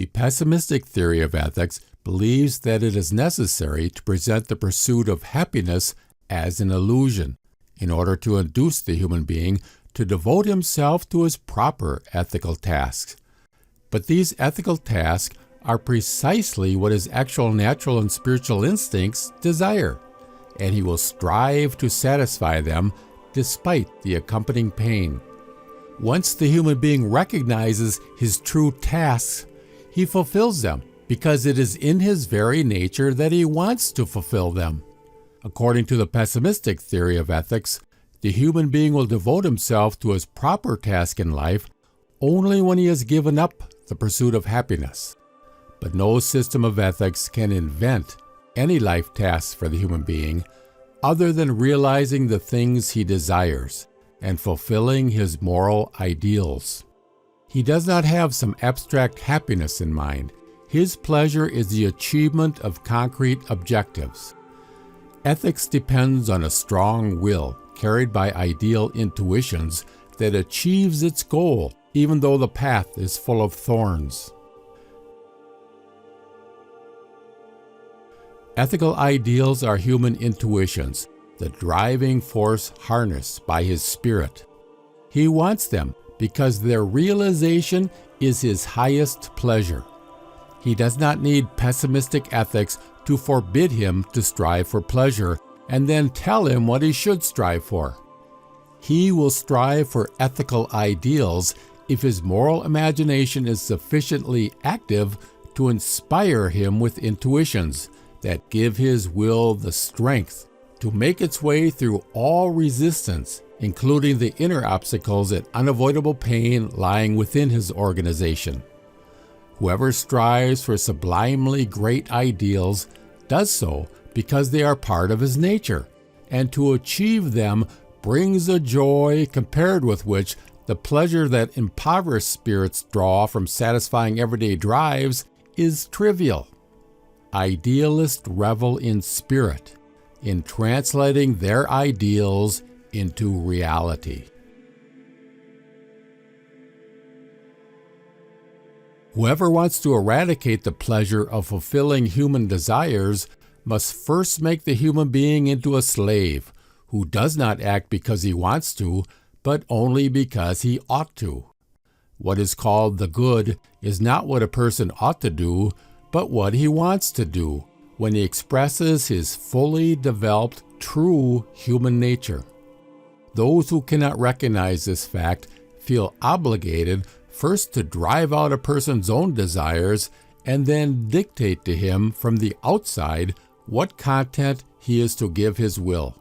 The pessimistic theory of ethics believes that it is necessary to present the pursuit of happiness as an illusion in order to induce the human being to devote himself to his proper ethical tasks. But these ethical tasks are precisely what his actual natural and spiritual instincts desire, and he will strive to satisfy them despite the accompanying pain. Once the human being recognizes his true tasks, he fulfills them because it is in his very nature that he wants to fulfill them. According to the pessimistic theory of ethics, the human being will devote himself to his proper task in life only when he has given up the pursuit of happiness. But no system of ethics can invent any life tasks for the human being other than realizing the things he desires and fulfilling his moral ideals. He does not have some abstract happiness in mind. His pleasure is the achievement of concrete objectives. Ethics depends on a strong will carried by ideal intuitions that achieves its goal even though the path is full of thorns. Ethical ideals are human intuitions, the driving force harnessed by his spirit. He wants them because their realization is his highest pleasure. He does not need pessimistic ethics to forbid him to strive for pleasure and then tell him what he should strive for. He will strive for ethical ideals if his moral imagination is sufficiently active to inspire him with intuitions that give his will the strength to make its way through all resistance, including the inner obstacles and unavoidable pain lying within his organization. Whoever strives for sublimely great ideals does so because they are part of his nature, and to achieve them brings a joy compared with which the pleasure that impoverished spirits draw from satisfying everyday drives is trivial. Idealists revel in spirit, in translating their ideals into reality. Whoever wants to eradicate the pleasure of fulfilling human desires must first make the human being into a slave who does not act because he wants to, but only because he ought to. What is called the good is not what a person ought to do, but what he wants to do when he expresses his fully developed true human nature. Those who cannot recognize this fact feel obligated first to drive out a person's own desires and then dictate to him from the outside what content he is to give his will.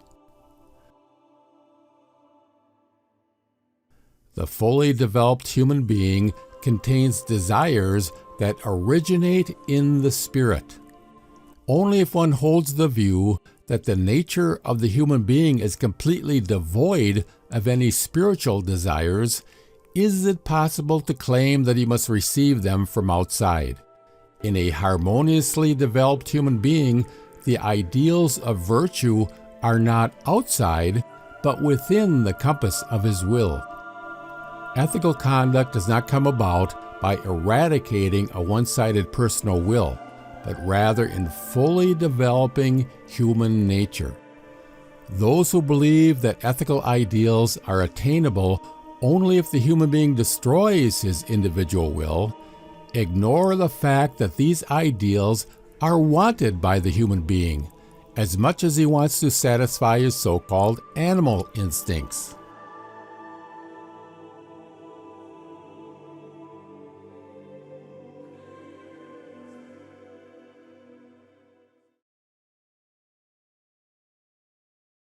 The fully developed human being contains desires that originate in the spirit. Only if one holds the view that the nature of the human being is completely devoid of any spiritual desires is it possible to claim that he must receive them from outside. In a harmoniously developed human being, the ideals of virtue are not outside, but within the compass of his will. Ethical conduct does not come about by eradicating a one-sided personal will, but rather in fully developing human nature. Those who believe that ethical ideals are attainable only if the human being destroys his individual will ignore the fact that these ideals are wanted by the human being as much as he wants to satisfy his so-called animal instincts.